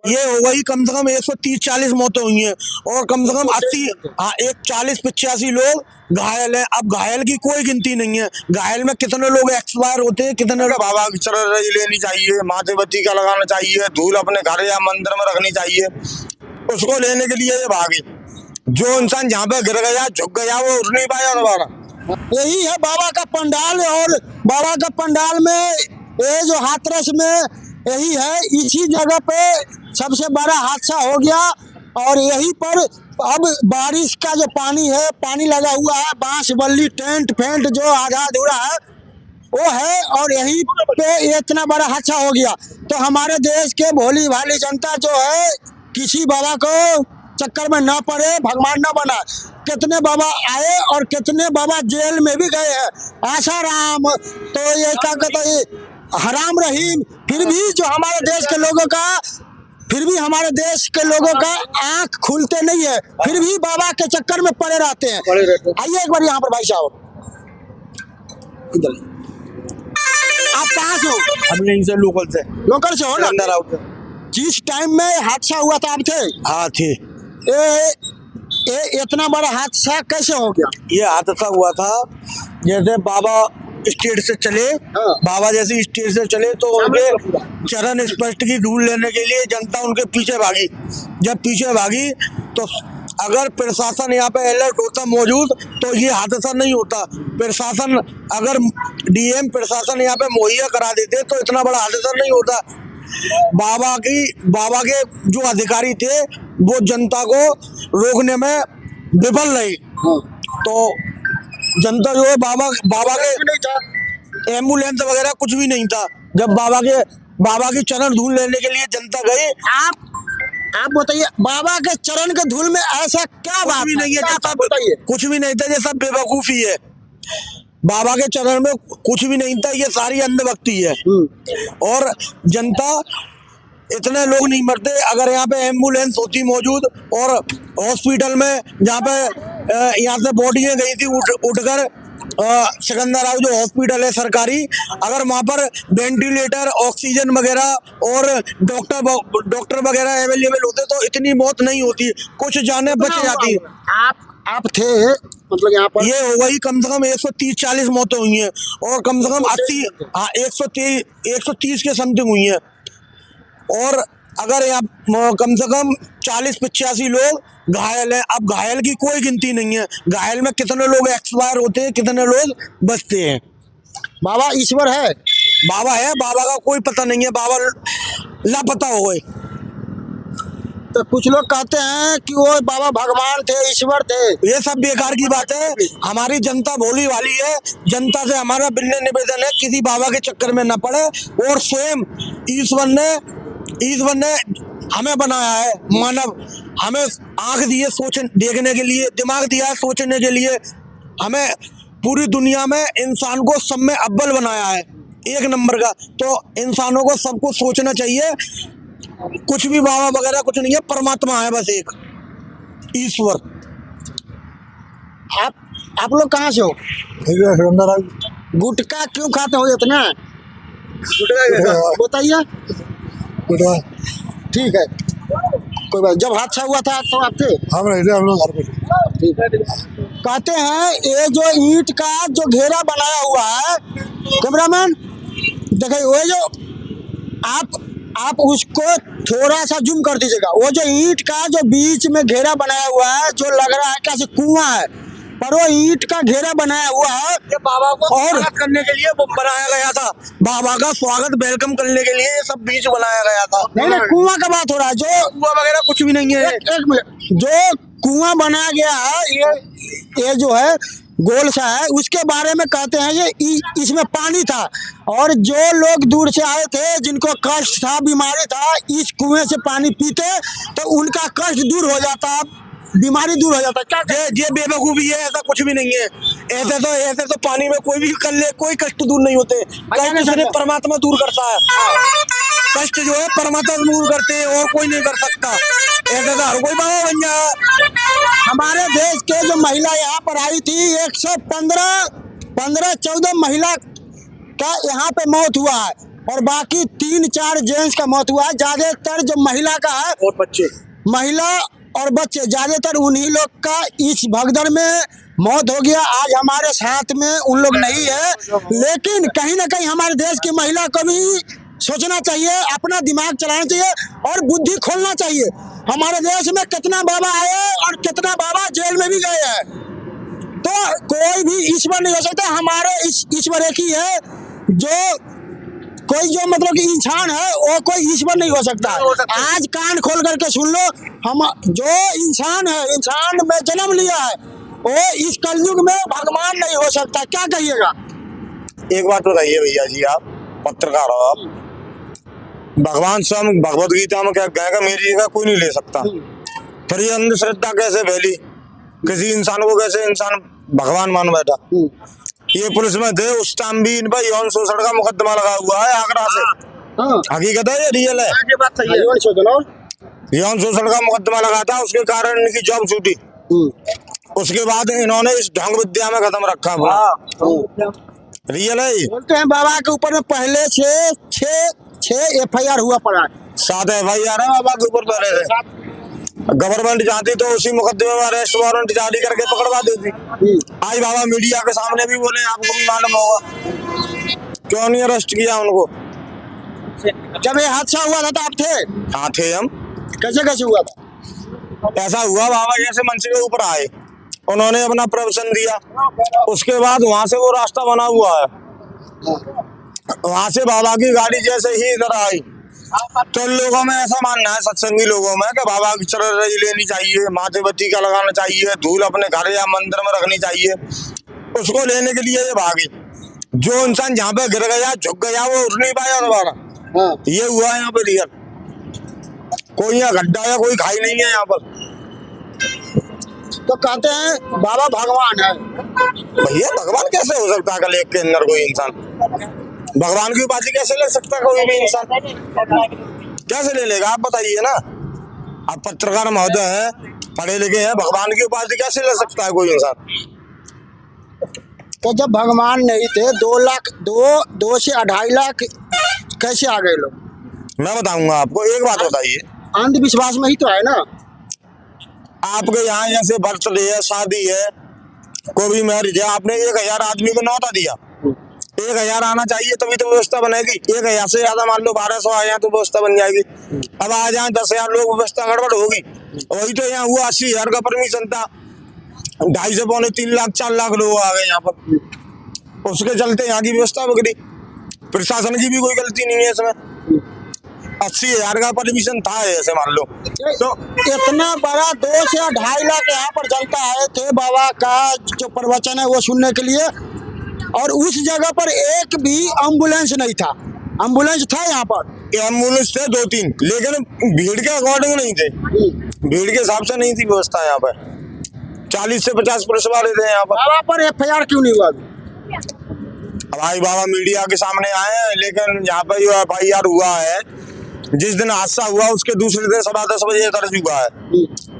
ये हो गई कम से कम 130-40 मौतें हुई हैं और कम से कम 80, हाँ, एक 40-85 लोग घायल हैं। अब घायल की कोई गिनती नहीं है। घायल में कितने लोग एक्सपायर होते हैं, कितने लोग। बाबा की चरण रज लेनी चाहिए, माथे पर टीका लगाना चाहिए, धूल अपने घर या मंदिर में रखनी चाहिए, उसको लेने के लिए ये भागे। जो इंसान जहाँ पे गिर गया, झुक गया, वो उठ नहीं पाया दोबारा। यही है बाबा का पंडाल। और बाबा का पंडाल में ये जो हाथरस में यही है, इसी जगह पे सबसे बड़ा हादसा हो गया। और यहीं पर अब बारिश का जो पानी है, पानी लगा हुआ है, बांस बल्ली टेंट फेंट जो आधा अधूरा है वो है, और यहीं पे इतना बड़ा हादसा हो गया। तो हमारे देश के भोली भाली जनता जो है, किसी बाबा को चक्कर में ना पड़े, भगवान ना बना। कितने बाबा आए और कितने बाबा जेल में भी गए हैं। आसाराम तो ये क्या कहते हैं, हराम रहीम। फिर भी जो हमारे देश के लोगों का, फिर भी हमारे देश के लोगों का आंख खुलते नहीं है, फिर भी बाबा के चक्कर में पड़े रहते हैं। आइए एक बार यहाँ पर भाई साहब, इधर आप कहाँ से हो? हम यहीं से लोकल से हो ना? अंदर आउट। जिस टाइम में हादसा हुआ था आप थे? हाँ थे। ये इतना बड़ा हादसा कैसे हो गया? ये हादसा हुआ था जैसे बाबा स्टेज से चले, बाबा जैसे स्टेज से चले तो उनके चरण स्पष्ट की धूल लेने के लिए जनता उनके पीछे भागी। जब पीछे भागी तो अगर प्रशासन यहाँ पे अलर्ट होता मौजूद तो ये हादसा नहीं होता। प्रशासन अगर डीएम प्रशासन यहाँ पे मुहैया करा देते तो इतना बड़ा हादसा नहीं होता। बाबा के जो अधिकारी थे वो जनता को रोकने में विफल रही। तो जनता जो है बाबा के एम्बुलेंस वगैरह कुछ भी नहीं था। जब बाबा की चरण धूल लेने के लिए जनता गई। आप बताइए, बाबा के चरण के धूल में ऐसा क्या बात भी नहीं है? बताइए। कुछ भी नहीं था, ये सब बेवकूफी है। बाबा के चरण में कुछ भी नहीं था, ये सारी अंधभक्ति है। और जनता, इतने लोग नहीं मरते अगर यहाँ पे एम्बुलेंस होती मौजूद। और हॉस्पिटल में जहाँ पे यहाँ से बॉडियां गई थी उठकर सिकंदराबाद जो हॉस्पिटल है सरकारी, अगर वहाँ पर वेंटिलेटर, ऑक्सीजन वगैरह और डॉक्टर वगैरह अवेलेबल होते तो इतनी मौत नहीं होती, कुछ जानें बच जाती। आप थे मतलब यहाँ पर? ये हो गई कम से कम 130-40 मौतें हुई हैं और कम से कम 80, हाँ, 130 के समथिंग हुई हैं। और अगर यहाँ कम से कम 40-85 लोग घायल हैं। अब घायल की कोई गिनती नहीं है। घायल में कितने लोग एक्सपायर होते हैं, कितने लोग बचते हैं। बाबा ईश्वर है? बाबा है, बाबा का कोई पता नहीं है, बाबा लापता हो गए। तो कुछ लोग कहते हैं कि वो बाबा भगवान थे, ईश्वर थे। ये सब बेकार की बात है। हमारी जनता भोली वाली है। जनता से हमारा विनम्र निवेदन है, किसी बाबा के चक्कर में न पड़े। और स्वयं ईश्वर ने हमें बनाया है मानव, हमें आंख दी है देखने के लिए, दिमाग दिया है सोचने के लिए। हमें पूरी दुनिया में इंसान को सब में अव्वल बनाया है, एक नंबर का। तो इंसानों को सबको सोचना चाहिए। कुछ भी बाबा वगैरह कुछ नहीं है, परमात्मा है बस एक, ईश्वर। आप लोग कहाँ से हो? गुटखा क्यों खाते हो इतना? बताइए। ठीक है, कोई बात। जब हादसा हुआ था तो आप थे? हम लोग घर पे। ठीक है। कहते हैं ये जो ईंट का जो घेरा बनाया हुआ है, कैमरामैन देखिए, वो जो आप उसको थोड़ा सा जूम कर दीजिएगा। वो जो ईंट का जो बीच में घेरा बनाया हुआ है, जो लग रहा है कैसे कुआं है, पर वो ईंट का घेरा बनाया हुआ है। ये बाबा को स्वागत करने के लिए बनाया गया था। बाबा का स्वागत वेलकम करने के लिए ये सब बीच बनाया गया था। नहीं, कुआं का बात हो रहा है। जो कुआं वगैरह कुछ भी नहीं है। एक मिनट, जो कुआं बनाया गया है, ये जो है गोल सा है, उसके बारे में कहते हैं ये इसमें पानी था। और जो लोग दूर से आए थे, जिनको कष्ट था, बीमारी था, इस कुएं से पानी पीते तो उनका कष्ट दूर हो जाता, बीमारी दूर हो जाता। क्या ये बेवकूफी है, ऐसा कुछ भी नहीं है। ऐसे तो पानी में कोई भी कर ले, कोई कष्ट दूर नहीं होते। कष्ट सिर्फ परमात्मा दूर करता है। कष्ट जो है परमात्मा दूर करते हैं और कोई नहीं कर सकता। ऐसे तो हर कोई बाबा बन जाए। हमारे देश के जो महिला यहाँ पर आई थी, 115-14 महिला का यहाँ पे मौत हुआ है। और बाकी 3-4 जेंट्स का मौत हुआ है। ज्यादातर जो महिला का है और बच्चे, महिला और बच्चे ज्यादातर उन्हीं लोग का इस भगदड़ में मौत हो गया। आज हमारे साथ में उन लोग नहीं है, लेकिन कहीं ना कहीं हमारे देश की महिला को भी सोचना चाहिए, अपना दिमाग चलाना चाहिए और बुद्धि खोलना चाहिए। हमारे देश में कितना बाबा आए और कितना बाबा जेल में भी गए हैं, तो कोई भी ईश्वर नहीं हो सकता। हमारे ईश्वर एक ही है, जो कोई जो मतलब कि इंसान है वो कोई ईश्वर नहीं हो सकता। आज कान खोल करके सुन लो, हम जो इंसान है, इंसान में जन्म लिया है, वो इस कलयुग में भगवान नहीं हो सकता। क्या कहिएगा? एक बात बताइए भैया जी, आप पत्रकार हो, आप भगवान स्वयं भगवत गीता में क्या कहेगा, मेरी जगह कोई नहीं ले सकता। फिर ये अंधश्रद्धा कैसे फैली? किसी इंसान को कैसे इंसान भगवान मान बैठा? ये पुलिस में थे उस टाइम भी इन पर यौन शोषण का मुकदमा लगा हुआ है आगरा से। हकीकत है, ये रियल है। यौन शोषण का मुकदमा लगा था, उसके कारण इनकी जॉब छूटी। उसके बाद इन्होंने इस ढंग विद्या में कदम रखा। रियल है ये। बोलते हैं बाबा के ऊपर में पहले से 6 FIR हुआ पड़ा है। 7 FIR है बाबा के ऊपर पहले से। गवर्नमेंट चाहती तो उसी मुकदमे में अरेस्ट वारंट जारी करके पकड़वा देती। आज बाबा मीडिया के सामने भी बोले, आपको भी मालूम होगा, क्यों नहीं अरेस्ट किया उनको? जब ये हादसा हुआ था तो आप थे? हाँ थे हम। कैसे हुआ था? ऐसा हुआ, बाबा जैसे मंच के ऊपर आए, उन्होंने अपना प्रवचन दिया, उसके बाद वहां से वो रास्ता बना हुआ है, वहां से बाबा की गाड़ी जैसे ही इधर आई तो लोगों में ऐसा मानना है, सत्संगी लोगों में, कि बाबा की चरण रही लेनी चाहिए, माथे पर टीका लगाना चाहिए, धूल अपने घर या मंदिर में रखनी चाहिए। उसको लेने के लिए ये भागे। जो इंसान जहाँ पे गिर गया, झुक गया, वो उठ नहीं पाया दोबारा। ये हुआ है यहाँ पे रियल। कोई यहाँ गड्ढा या कोई खाई नहीं है यहाँ पर। तो कहते हैं बाबा भगवान है। भैया भगवान कैसे हो सकता है? कल एक के अंदर कोई इंसान भगवान की उपाधि कैसे ले सकता है? कोई भी इंसान कैसे ले लेगा? आप बताइए ना। आप पत्रकार महोदय हैं, पढ़े लिखे हैं, भगवान की उपाधि कैसे ले सकता है कोई इंसान? तो जब भगवान नहीं थे, 2 से 2.5 लाख कैसे आ गए लोग? मैं बताऊंगा आपको। एक बात बताइए, अंधविश्वास में ही तो है ना। आपके यहाँ जैसे बर्थडे है, शादी है, कोई भी मैरिज है, आपने 1000 आदमी को न्योता दिया, 1000 आना चाहिए तभी तो व्यवस्था बनेगी। 1000 से ज्यादा मान लो 1200 आ जाए तो व्यवस्था बन जाएगी। अब आ जाए 10,000 लोग, व्यवस्था गड़बड़ होगी। वही तो यहाँ हुआ, 80,000 का परमिशन था, 2.5 से पौने 3 लाख 4 लाख लोग आ गए यहाँ पर। उसके चलते यहाँ की व्यवस्था बिगड़ी। प्रशासन की भी कोई गलती नहीं है इसमें। 80,000 का परमिशन था ऐसे मान लो तो इतना बड़ा 2 से 2.5 लाख यहाँ पर जनता आए थे बाबा का जो प्रवचन है वो सुनने के लिए, और उस जगह पर एक भी एम्बुलेंस नहीं था। एम्बुलेंस था यहाँ पर? एम्बुलेंस थे 2-3, लेकिन भीड़ के अकॉर्डिंग नहीं थे, भीड़ के हिसाब से नहीं थी व्यवस्था यहाँ पर। 40 से 50 पुलिस वाले थे यहाँ पर। बाबा पर FIR क्यों नहीं हुआ? हमारी बाबा मीडिया के सामने आए हैं, लेकिन यहाँ पर जो FIR हुआ है, जिस दिन हादसा हुआ उसके दूसरे दिन 10:15 बजे दर्ज हुआ है।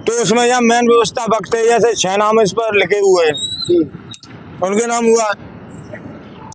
तो उसमें यहाँ मेन व्यवस्था वक्त है, जैसे 6 नाम इस पर लिखे हुए हैं, उनके नाम हुआ है।